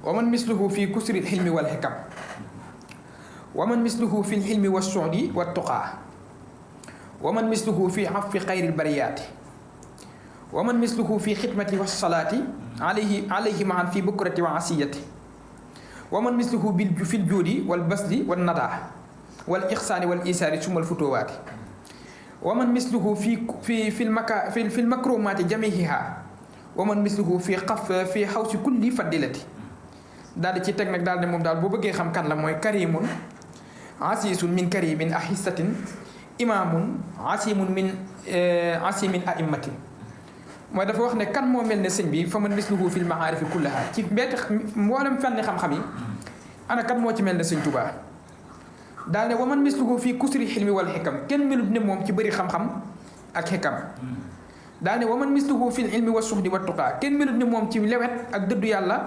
ومن مثله في كسر الحلم والحكم ومن مثله في الحلم والسعد والتقى ومن مثله في عفو خير البريات ومن مثله في خدمة والصلاة عليه معا في بكرة وعشية ومن مثله في الجود والبذل والندى والإحسان والإيثار ثم الفتوات ومن مثله في المكرمات جميعها ومن مثله في حوش كل فضيلة daal di ci teg nag daal ne moom daal boo bëggee xam kan la mooy karimun asisun min karimin ahisatin imaamun asimun min asimin aimmatin mooy dafa wax ne kan moo mel ne sëñ bi fa man misluhu fil maarifi kullaha ci mbeeti mboolem fànni xam-xam yi ana kan moo ci mel ne sëñ Tuubaa daal ne wa man misluhu fii kusri xilmi wal xikam kenn melut ne moom ci bëri xam-xam ak xikam daal ne wa man misluhu fil ilmi wa suxdi wa tuqaa kenn melut ne moom ci lewet ak dëddu yàlla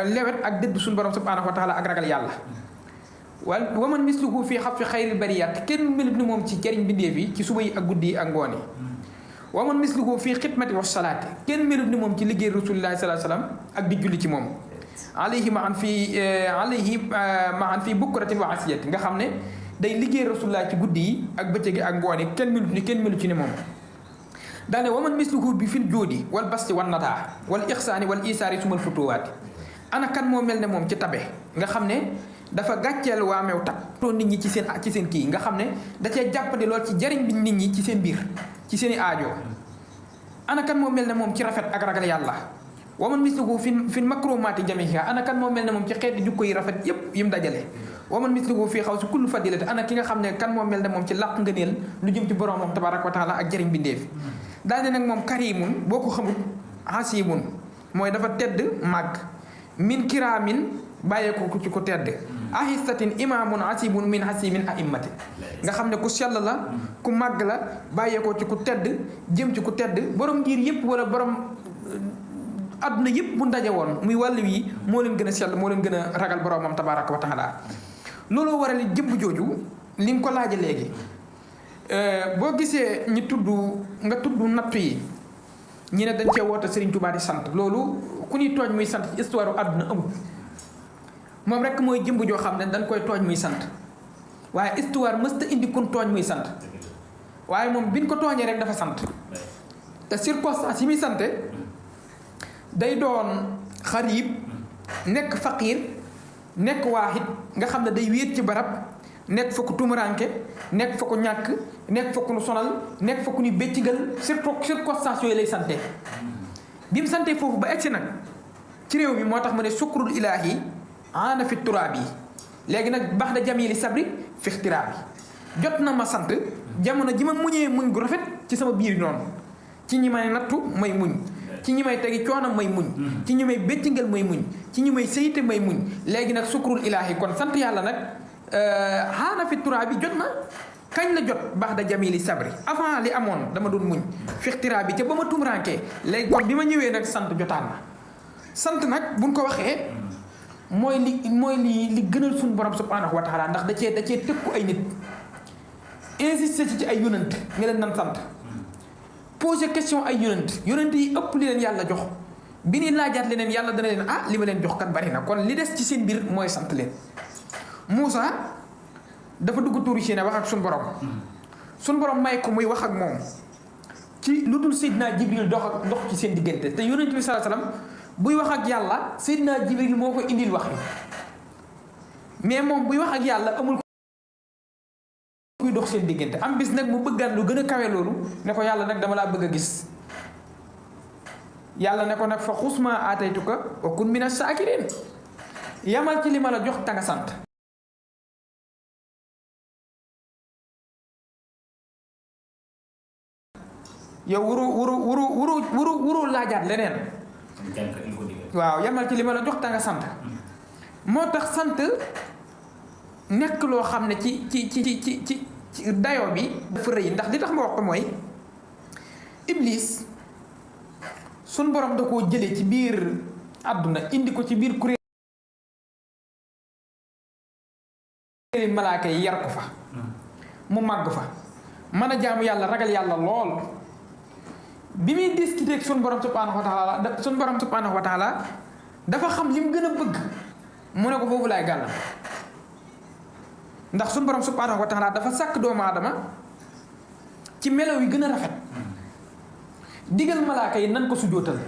lewet ak dëdd suñu borom subhanahu wa taala ak ragal yàlla wa man misluhu fii xaf fi xayril bariyat kenn melut ni moom ci jëriñ bindeef yi ci suba yi ak guddi yi ak ngoon yi wa man misluhu fii xidmati wa salaati kenn melut ni moom ci liggéey rasulillahi sallallahu alayhi wasallam ak di julli ci moom alayhi maan fii bukratin wa asiyati nga xam ne day liggéey rasulillahi ci guddi yi ak bëccëg ak ngoon yi kenn melut ci ni moom daane wa man misluhu bi fil joodi wal basti wan nataa wal ixsaani wal isaari sumal futuwaati ana kan moo mel ne moom ci tabe nga xam ne dafa gàcceel waa meew tab too nit ñi ci seen kii nga xam ne da cee jàppandi lool ci jariñ bi nit ñi ci seen biir ci seen i aajo ana kan moo mel ne moom ci rafet ak ragal yàlla wa man misluhu fi makrumaati jamiha ana kan moo mel ne moom ci xeeti jukko yi rafet yépp yim dajale wa man misluhu fii xaw si kullu fadilati ana ki nga xam ne kan moo mel ne moom ci làq ngëneel lu jëm ci borom moom tabaraka wa taala ak jariñ bindeef daal ne nag moom karimun boo ko xamul hasimun mooy dafa tedd màgg min kiraamin bàyyeekoo ko ci ko tedd ahisatin imaamun asibun min hasimin a'immati nga xam ne ku sell la ku màgg la bàyyeekoo ci ku tedd jëm ci ku tedd borom ngir yëpp wala borom adduna yëpp bu ndaje woon muy wàll wi moo leen gën a sell moo leen gën a ragal boromam tabaraka wa taala looloo waral jëmb jooju li nga ko laaja léegi boo gisee ñi nga tudd nattu yi ñi ne dañ cee woote Serigne Touba di sant loolu ku ñuy tooñ muy sant ci histoire u àdduna amul moom rek mooy jëmb joo xam ne dañ koy tooñ muy sant waaye histoire mësta indi kun tooñ muy sant waaye moom biñ ko tooñee rek dafa sant te circonstance yi muy sante day doon xarib nekk faqiir nekk waaxit nga xam ne day wéet ci barab nekk fa ko tumuranke nekk fa ko ñàkk nekk fa ko nu sonal nekk fa ko nu béccigal surtout circonstance yooyu lay sante bi mu sante foofu ba egsi nag ci réew mi moo tax mu ne sukrul ilaahi ana fi turaab yi léegi nag baax da jamili sabri fi ixtiraab yi jot na ma sant jamono ji ma muñee muñ gu rafet ci sama biir noonu ci ñi may nattu may muñ ci ñi may tegi coono may muñ ci ñi may béccingal may muñ ci ñi may sëyite may muñ léegi nag sukrul ilaahi kon sant yàlla nag xaana fi turaa bi jot na kañ la jot baax da jamili sabri avant li amoon dama doon muñ fixtiraa bi ca ba ma tumurankee léegi kon bi ma ñëwee nag sant jotaan na sant nag buñ ko waxee mooy li gënal suñu borom subhanahu wa taala ndax da cee tëkku ay nit insisté ci ay yonent nga leen nan sant poser question ay yonent yi ëpp li leen yàlla jox bi ni laajaat leneen yàlla dana leen li ma leen jox kat bari na kon li des ci seen mbir mooy sant leen Moussa dafa dugg tuuri si ne wax ak suñ borom may ko muy wax ak moom ci lu dul Seydina Jibril dox ci seen diggante te yonent bi sallallahu alayhi wasallam buy wax ak yàlla Seydina Jibril moo ko indil wax yi mais moom buy wax ak yàlla amul kuy dox seen diggante am bis nag mu bëggaan lu gën a kawe loolu ne ko yàlla nag dama laa bëgg a gis yàlla ne ko nag fa xusma aataytuka wa kun mina saakirin yamal ci li ma la jox ta nga sant yow wuru laajaat leneen waaw yamal ci li ma la jox ta nga sant moo tax sant nekk loo xam ne ci dayo bi dafa rëy ndax li tax ma wax ko mooy Iblis sun borom da koo jëlee ci biir àdduna indi ko ci biir kuréel malaaka yi yar ko fa mu màgg fa mën a jaamu yàlla ragal yàlla lool bi muy discuter ak sun borom subhanahu wa taala dafa xam lim gën a bëgg mu ne ko foofu laay gàllam ndax suñu borom subhanahu wa taala dafa sàkk doomu aadama ci melaw yi gën a rafet digal malaaka yi nan ko sujjóotal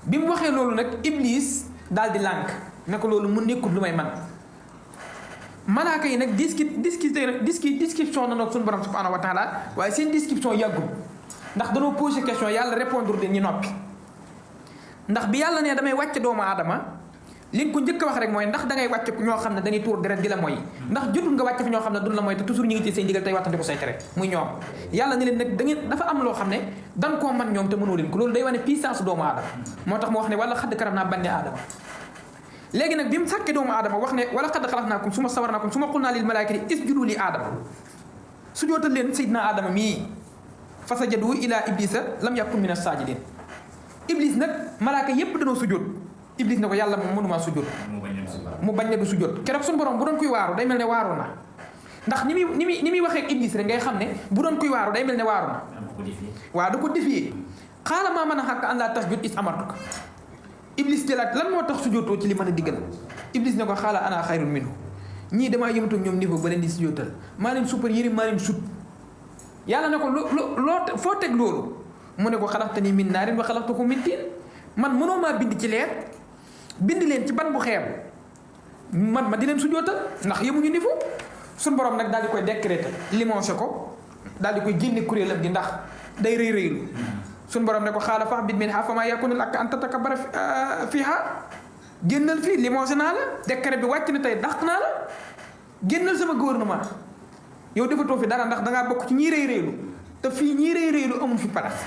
bi mu waxee loolu nag iblis daal di lànk ne ko loolu mu nekkul lu may man malaaka yi nag description na nag suñu borom subhanahu wa taala waaye seen description yàggul ndax danoo posé question yàlla répondre de ñu noppi ndax bi yàlla ne damay wàcce doomu aadama li nga ko njëkk a wax rek mooy ndax dangay wàcce ñoo xam ne dañuy tuur deret di la mooy ndax jotul nga wàcce fi ñoo xam ne duñ la mooy te toujours ñu ngi ci seen digal tey wattandi ko say tere muy ñoom yàlla ne leen nag da ngeen dafa am loo xam ne dan koo man ñoom te mënoo leen ko loolu day wane puissance doomu aadama moo tax mu wax ne wala xadd karam naa banni aadama léegi nag bi mu sàkkee doomu aadama wax ne wala xadd xalaqnaakum suma sawarnaakum suma qulnaa lil malaa'ikati isjudu li aadama sujootal leen sayyidina aadama mii fa sajadu ila iblisa lam yakun min as-saajidin iblis nag malaaka yépp danoo sujoot iblis ne ko yàlla moom mënumaa sujoot mu bañ ne du sujoot keroog suñu borom bu doon kuy waaru day mel ne waaru na ndax ni muy waxee ak iblis rek ngay xam ne bu doon kuy waaru day mel ne waaru na waaw da ko défier xaala maa mën a xàkk an laa tasjud is amartuka iblis jëlaat lan moo tax sujootoo ci li mën a diggal iblis ne ko xaala ana xayrun minhu ñii damaa yëmatoog ñoom niveau ba leen di sujootal maa leen super yëri maa leen sut yàlla ne ko loo foo teg loolu mu ne ko xalaqtanii min naarin wa xalaqtahu min tiin man mënoo maa bind ci leer bind leen ci ban bu xeeb man ma di leen sujootal ndax yemuñu niveau suñu borom nag daal di koy décréter limogé ko daal di koy génne kuréelam gi ndax day rëy rëylu suñu borom ne ko xaala fahbit minhaa famaa yakuunu laka an tatakabbara fiihaa génnal fii limogé naa la décret bi wàcc na tey dàq naa la génnal sama gouvernement yow defatoo fi dara ndax dangaa bokk ci ñii rëy rëylu te fii ñii rëy rëylu amul fi place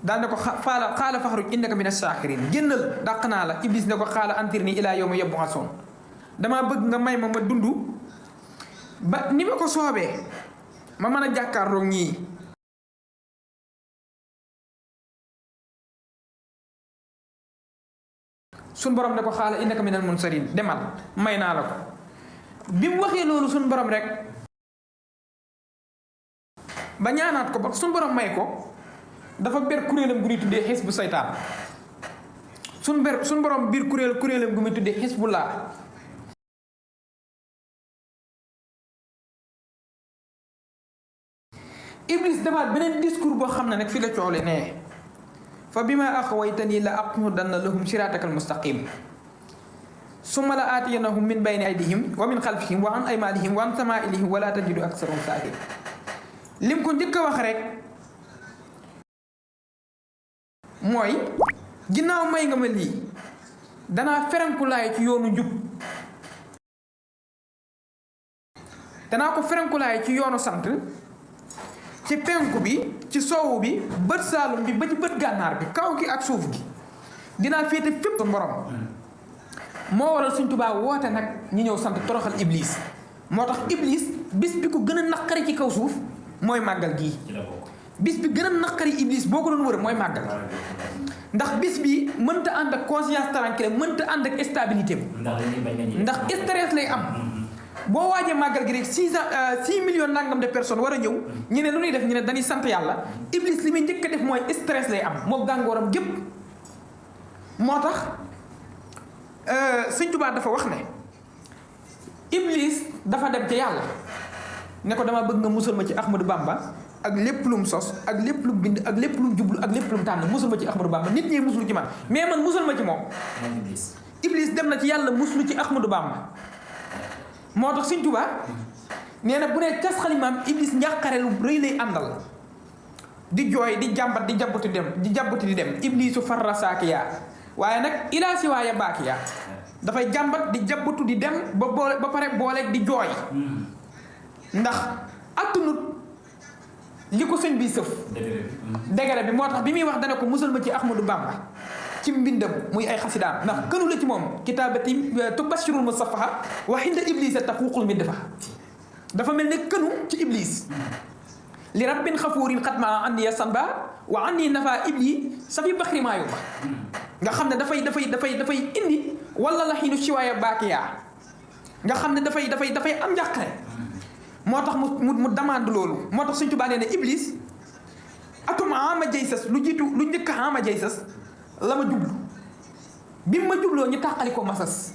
daal ne ko xaala faxruj innaka mina saakiriin génnal dàq naa la iblis ne ko xaala antirnii ilaa yawmi yub'asuun damaa bëgg nga may ma dund ba ni ma ko soobee ma mën a jàkkaarloog ñii suñ borom ne ko xaala innaka minal munsariin demal may naa la ko bi mu waxee loolu suñ borom rek ba ñaanaat ko ba suñ borom may ko dafa ber kuréelam gu ñuy tuddee xisbu saytaan suñ borom biir kuréelam gu muy tuddee xisbullah iblis defaat beneen discours boo xam ne nag fii la coole nee fa bima axwaytanii la aqudanna lahum siraatakal mustaqim summa la aatiyannahum min bayni aydihim wa min xalfihim wa an aymaanihim wa an samaa'ilihim wa laa tajidu aksarahum shaakiriin lim ko njëkk a wax rek mooy ginnaaw may nga ma lii danaa ferenkulaay ci yoonu njub danaa ko ferenkulaay ci yoonu sant ci penku bi ci soowu bi bët saalum bi ba ci bët gànnaar bi kaw gi ak suuf gi dinaa féete fépp sa borom moo waral Sëñ Tuubaa woote nag ñi ñëw sant toroxal iblis moo tax iblis bis bi ko gën a naqari ci kaw suuf mooy màggal gii bis bi gën a naqari iblis boo ko doon wër mooy màggal ndax bis bi mënta ànd ak conscience tranquille mënta ànd ak stabilité ndax stress lay am boo waajee màggal gi rek 6 millions nangam de personnes war a ñëw ñu ne lu ñuy def ñu ne dañuy sant yàlla iblis li muy njëkk a def mooy stress lay am moo gàngooram gépp moo tax Sëñ Tuubaa dafa wax ne iblis dafa dem ci yàlla ne ko dama bëgg nga musal ma ci Ahmadou Bamba ak lépp lu mu sos ak lépp lu mu bind ak lépp lu mu jublu ak lépp lu mu tànn musal ma ci Ahmadou Bamba nit ñi muslu ci man mais man musal ma ci moom iblis dem na ci yàlla muslu ci Ahmadou Bamba moo tax Sëñ Tuubaa nee na bu nee cas xalimaam iblis njàqare lu rëy lay àndal di jooy di jàmbat di jàbbuti di dem iblisu farra saakiya waaye nag ilaa si waaye baakiya dafay jàmbat di jàbbatu di dem ba pare booleeg di jooy ndax attunut li ko sëñ bi sëf dégare bi moo tax bi muy wax dana ko musal ma ci Ahmadou Bamba ci mbindam muy ay xasidaam ndax kënu la ci moom kitaabati tubashirul musafaha wa inda iblisa tafuuqul midfa dafa mel ne kënu ci iblis li rabbin xafuurin xatma anniya sanba wa anni nafa ibli sa fi baxri maa yóbba nga xam ne dafay indi wala la xiinu siwaaya baakiyaa nga xam ne dafay am njàqare moo tax mu demande loolu moo tax Sëñ Tuubaa nee ne iblis atum ama jaysas lu jiitu lu njëkk ama jaysas la ma jublu bi ma jubloo ñu tàqali ko masas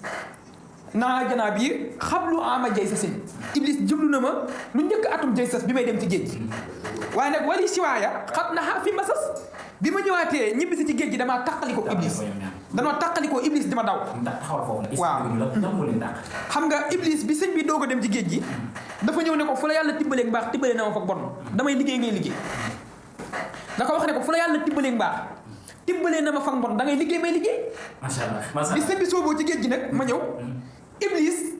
naa janaa bi xablu ama jaysasin iblis jublu na ma lu njëkk atum jaysas bi may dem ci géej gi waaye nag wali siwaaya xat naxaa fi masas bi ma ñëwaatee ñibbisi ci géej gi damaa tàqalikoo iblis danoo tàqalikoo iblis dama daw waaw xam nga iblis bi sëñ bi doog a dem ci géej gi dafa ñëw ne ko fu la yàlla tibbalee mbaax tibbalee na ma fa bon damay liggéey ngay liggéey da ko wax ne ko fu la yàlla tibbalee mbaax tibbalee na ma fa bon da ngay liggéey may liggéey bi sëñ bi sooboo ci géej gi nag ma ñëw iblis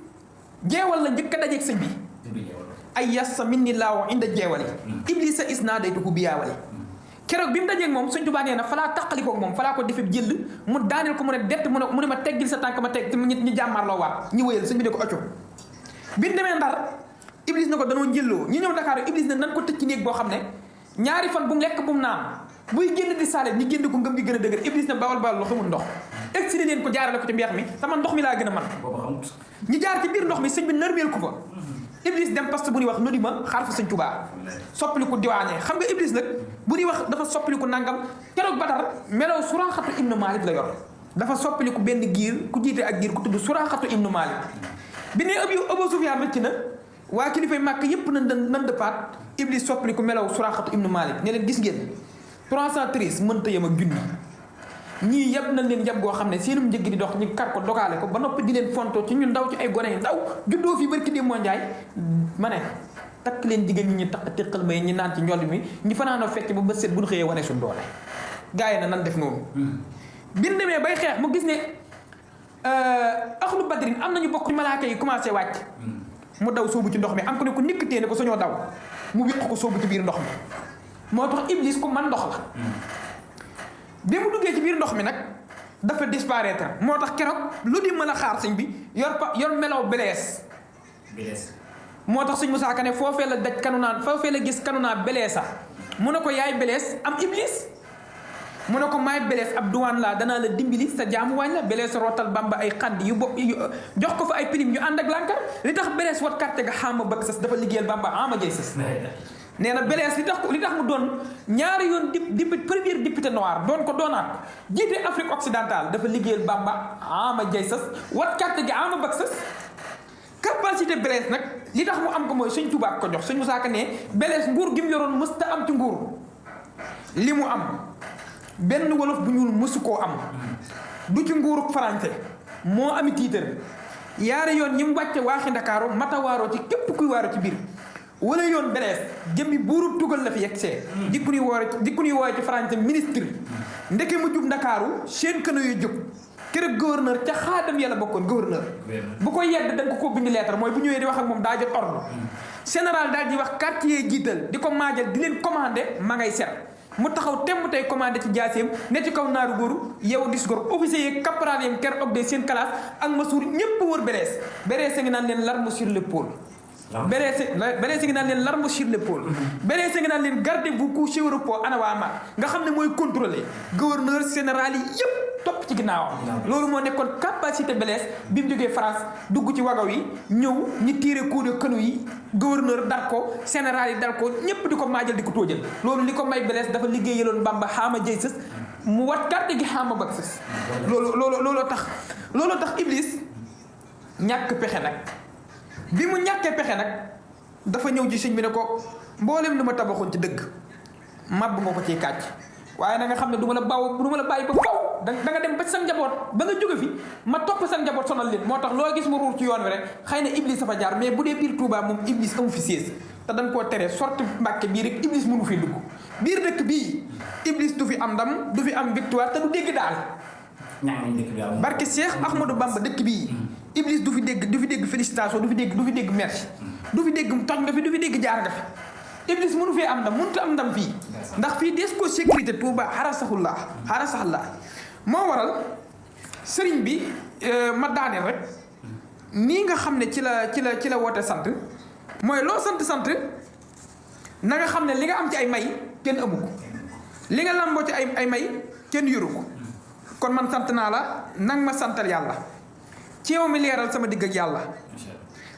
jeewal la njëkk a dajeeg sëñ bi ay yassa min ni laaw inda jeewali iblis sa is naa day tuku biyaawali keroog bi mu dajeeg moom sëñ Tuubaa nee na falaa tàqalikoog moom falaa ko defee jël mu daaneel ko mu ne dett mu ne ma teggil sa tànk ma teg ñu jàmmaarloo waat ñu wëyal sëñ bi ne ko occo bi ñu demee Ndar iblis na ko danoo njëlloo ñu ñëw Dakar iblis na nan ko tëj ci néeg boo xam ne ñaari fan bu mu lekk bu mu naan buy génn di saale ñu génn ko ngëm gi gën a dëgër iblis na bawal lu xamul ndox exilé leen ko jaarale ko ci mbeex mi sama ndox mi laa gën a man ñu jaar ci biir ndox mi sëñ bi nërmeel ko fa iblis dem parce que bu ñuy wax nu di ma xaar fa sëñ Tuubaa soppaliku diwaanee xam nga iblis nag bu ñuy wax dafa soppaliku nangam keroog Badar melow Suraaxatu ibnu Maalik la yor dafa soppaliku benn giir ku jiite ak giir ku tudd Suraaxatu ibnu Maalik bi ne Abu Sufyaan rëcc na waa kilifay Màkk yépp nan dëppaat iblis soppaliku melow Suraaxatu ibnu Maalik ne leen gis ngeen 313 mënta yem ak junni ñii yab nañ leen yab goo xam ne seenum njëg di dox ñu kar ko dogaale ko ba noppi di leen fonto ci ñu ndaw ci ay gone yu ndaw juddoo fii barki dee moo njaay ma ne takk leen jigéen ñi ñu tax téqal may ñi naan ci njolli mi ñi fanaanoo fekk ba bët set bu ñu xëyee wane suñ doole gars yi na nan def noonu bin demee bay xeex mu gis ne axlu badrin am nañu bokk malaaka yi commencé wàcc mu daw soobu ci ndox mi am ko ne ko nikkatee ne ko sañoo daw mu wéq ko soobu ci biir ndox mi moo tax iblis ku man ndox la bi mu duggee ci biir ndox mi nag dafa disparaître moo tax keroog lu di mën a xaar sëñ bi yor melaw belees moo tax sëñ Musaa Ka ne foofee la daj kanu naan foofee la gis kanu naa beleesa mu ne ko yaay belees am iblis mu ne ko maay belees ab duwaan laa danaa la dimbali sa jaamu waañ la belees rootal Bamba ay xandi yu bopp jox ko fa ay pilim ñu ànd ak lànkar li tax belees wat kàtte ga xaama bëgg sas dafa liggéeyal Bamba ama jay sas nee na belees li tax mu doon ñaari yoon premier député noir doon ko doonaat jiite Afrique occidentale dafa liggéeyal Bamba ama jay sas wat kàtte gi ama bëgg sas capacité belees nag li tax mu am ko mooy sëñ Tuubaa ko jox sëñ Musaa Ka ne belees nguur gi mu yoroon mësta am ci nguur li mu am benn wolof bu ñuul mësu koo am du ci nguuruk français moo ami tiitar yaari yoon ñi mu wàcce waaxi Ndakaaru matawaaroo ci képp kuy waaro ci biir wala yoon belees jëmmi buurub tugal la fi yegg see dikku ñuy woore ci français ministre ndeke mu jub Ndakaaru seen këno yu jóg keroog gouverneur ca xaadam yàlla bokkoon gouverneur bu ko yedd da nga ko bind lettre mooy bu ñëwee di wax ak moom daa jot ordre général daal di wax quartier jiital di ko maajal di leen commandé ma ngay set mu taxaw temm tey commandé ci jaaseem ne ci kaw naaru góoru yow dis góor officier yeeg caporal yeeg ker og de seen classe ak masuur ñépp wër berees ngi naan leen l'arme sur l'épaule berees ngi naan leen l'arme sur l'épaule berees ngi naan leen gardez-vous couché au repos ana waa mag nga xam ne mooy contrôler gouverneur général yi yépp topp ci ginnaawam loolu moo nekkoon capacité belees bi mu jógee France dugg ci wagaw yi ñëw ñi tiire coup de canon yi gouverneur dal ko général yi dal ko ñépp di ko maajal di ko tóojal loolu li ko may belees dafa liggéeyaloon Bamba xaama jëy sës mu wat carte gi xaama bag sës looloo tax Iblis ñàkk pexe nag bi mu ñàkkee pexe nag dafa ñëw ci sëñ bi ne ko mboolem lu ma tabaxoon ci dëgg màbb nga ko ciy kàcc waaye na nga xam ne du ma la bàyyi ba faw da nga dem ba sa njaboot ba nga jóge fi ma topp sa njaboot sonal leen moo tax loo gis mu ruur ci yoon wi rek xëy na Iblis dafa jaar mais bu dee biir Touba moom Iblis amu fi siège te dañ koo tere sorti Mbàkke bii rek Iblis mënu fi dugg biir dëkk bii Iblis du fi am ndam du fi am victoire te du dégg daal barke Cheikh Ahmadou Bamba dëkk bii Iblis du fi dégg félicitation du fi dégg merci du fi dégg toj nga fi du fi dégg jaar nga fi Iblis mënu fee am ndam mënut am ndam fii ndax fii des ko sécurité Touba xarasaxullah moo waral sëriñ bi ma daaneel rek nii nga xam ne ci la woote sant mooy loo sant na nga xam ne li nga am ci ay may kenn amu ko li nga lamboo ci ay may kenn yoru ko kon man sant naa la nang ma santal yàlla ci yow mi leeral sama digg ak yàlla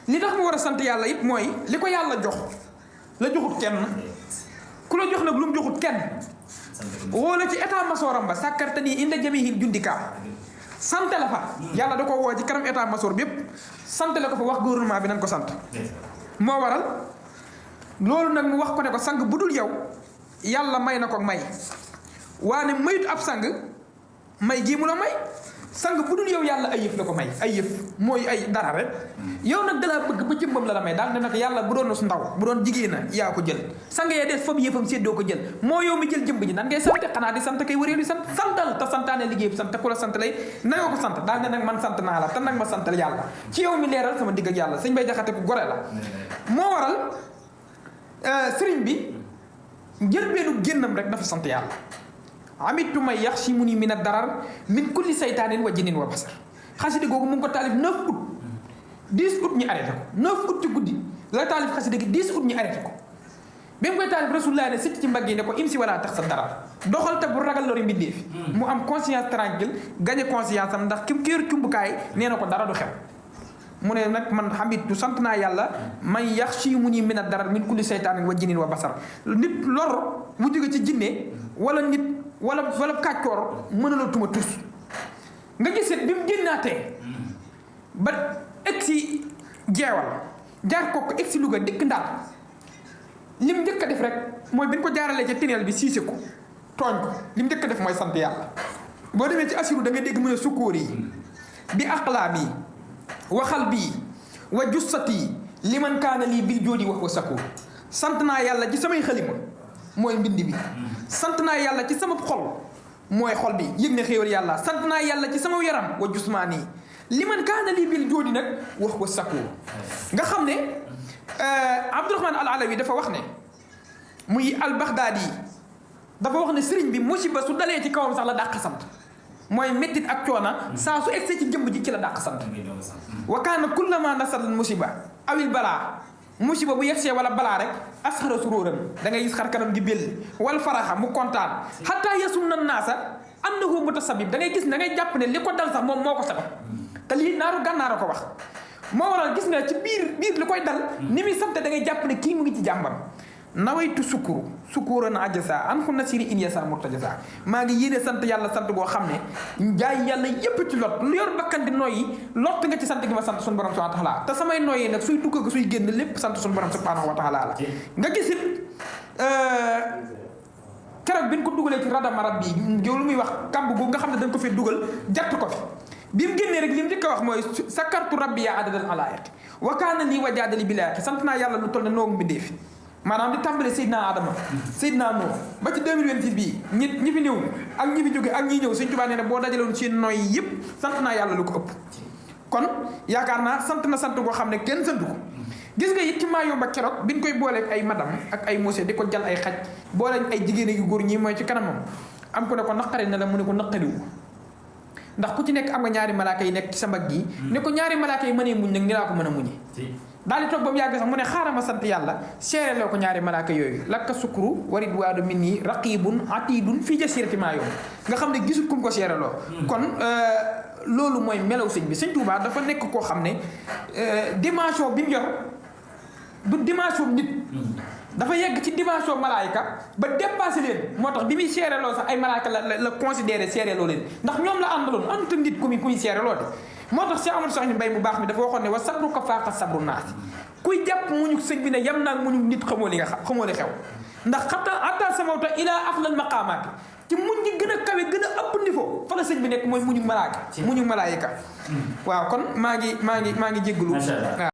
li tax mu war a sant yàlla it mooy li ko yàlla jox la joxut kenn ku la jox nag lu mu joxut kenn wala ci état masooram ba sàkkarta nii inda jamihil jundika sant la fa yàlla da ko woo ci kanam état masoor bi yépp sant la ko fa wax gouvernement bi nañ ko sant moo waral loolu nag mu wax ko ne ko sang bu dul yow yàlla may na ko may waane mayut ab sang may gii mu la may sang bu dul yow yàlla ay yëf la ko may ay yëf mooy ay dara rek yow nag dalaa bëgg ba jëmbam la may daal ne nag yàlla bu doon su ndaw bu doon jigéen a yaa ko jël sang yee des fam yëfam séddoo ko jël moo yow mi jël jëmb ji nan ngay sante xanaa di sant kay wëree di sant santal te santaane liggéey bi sant te ku la sant lay na nga ko sant daal ne nag man sant naa la te nag ma santal yàlla ci yow mi leeral sama digg ak yàlla sëñ Bay Jaxate ku gore la moo waral sëriñ bi njëlbeenu génnam rek dafa sant yàlla amitu may yax si mu ni min a darar min kulli saytaanin wa jinin wa basar xasida googu mu ngi ko taalif 9 août 10 août ñu arrêté ko 9 août ci guddi la taalif xasida gi 10 août ñu arrêté ko bi mu koy taalif rasulullah ne sëcc ci mbagg yi ne ko imsi wala tax sa darar doxal te bu ragal lori mbindee fi mu am conscience tranquille gagné conscience am ndax ki yor cumbukaay nee na ko dara du xew mu ne nag man xamitu sant naa yàlla may yax si mu ni min a darar min kulli saytaanin wa jinin wa basar nit lor mu jóge ci jinne wala nit wala kàccoor mën la tuma tus nga gisit bi mu génnaatee ba egsi jeewal jaar kooku egsi Louga dikk Ndar lim njëkk a def rek mooy bi ñu ko jaaralee ca tineel bi siise ko tooñ ko lim njëkk a def mooy sant yàlla boo demee ci asiru da nga dégg mu ne sukóor yi bi aqlaam yi waxal bii wa jussati liman kaana lii bil joodi wax wa sakkoor sant naa yàlla ci samay xalima mooy mbind bi sant naa yàlla ci sama xol mooy xol bi yëg ne xéewal yàlla sant naa yàlla ci sama yaram wa jusmaani li man kaana lii bil joodi nag wax ko sakku nga xam ne Abdurahman al Alawi dafa wax ne muy al Baghdadi dafa wax ne sëriñ bi musiba su dalee ci kawam sax la dàq sant mooy mettit ak coona saa su egsee ci jëmb ji ci la dàq sant wa kaana kullama nasal musiba awil balaa musiba bu yegsee wala balaa rek asxara suróoran da ngay gis xar kanam gi belli wal faraxa mu kontaan xataa yasum na naasa annahu mutasabib da ngay gis da ngay jàpp ne li ko dal sax moom moo ko sabab te lii naaru gànnaar a ko wax moo waral gis nga ci biir li koy dal ni muy sant da ngay jàpp ne kii mu ngi ci jàmbam nawaytu sukuran ajasa an xu nasiri in yasa murtajasa maa ngi yéene sant yàlla sant goo xam ne jaay yàlla yépp ci lot lu yor bakkan di noyyi lott nga ci sant gi ma sant suñu borom subhanahu wa taala te samay noyyi nag suy dugg ak suy génn lépp sant suñu borom subhanahu wa taala la nga gisit keroog bi ñu ko dugalee ci radamarat bi yow lu muy wax kàmb googu nga xam ne dañ ko fi dugal jatt ko fi bi mu génnee rek li mu njëkk a wax mooy sakartu rabbi ya adadal alaayati wa kaana lii wajaadali bilaayati sant naa yàlla lu toll ne noogu mbindee fi maanaam di tàmbale Seydina Adama Seydina Nuux ba ci 2026 bii ñi fi ñëw ak ñi fi jóge ak ñi ñëw Sëñ Tuubaa nee na boo dajaloon seen noy yëpp sant naa yàlla lu ko ëpp kon yaakaar naa sant na sant goo xam ne kenn santu ko gis nga it ci Mayumba keroog bi ñu koy booleeg ay madame ak ay monsieur di ko jal ay xaj booleeg ay jigéen yu góor ñi mooy ci kanamam am ko ne ko naqari na la mu ne ko naqariwu ndax ku ci nekk am nga ñaari malaaka yi nekk ci sa mbagg yi ne ko ñaari malaaka yi mënee muñ nag ni laa ko mën a muñe daal di toog ba mu yàgg sax mu ne xaaral ma sant yàlla seere loo ko ñaari malaaka yooyu lakka sukru waridwaadu min nii raqibun atidun fii jasirati maa yoon nga xam ne gisul kum ko seere loo kon loolu mooy melaw sëñ bi sëñ Tuubaa dafa nekk koo xam ne dimension bi mu yor du dimension nit dafa yegg ci dimension malaayika ba dépassé leen moo tax bi muy seere loo sax ay malaayika la considéré seere loo leen ndax ñoom la àndaloon ànduta nit ku muy seere loo de moo tax Cheikh Amadou Sakhir Mbaye mu baax mi dafa waxoon ne wa sabru ka faaqa sabru naas kuy jàpp muñu sëñ bi ne yam naa muñu nit xamoo li nga xam xamoo li xew ndax xatta samawta ilaa aflal maqaamaati ci muñ gi gën a kawe gën a ëpp niveau fa la sëñ bi nekk mooy muñu malaaka muñu malaayika waaw kon maa ngi jéggalu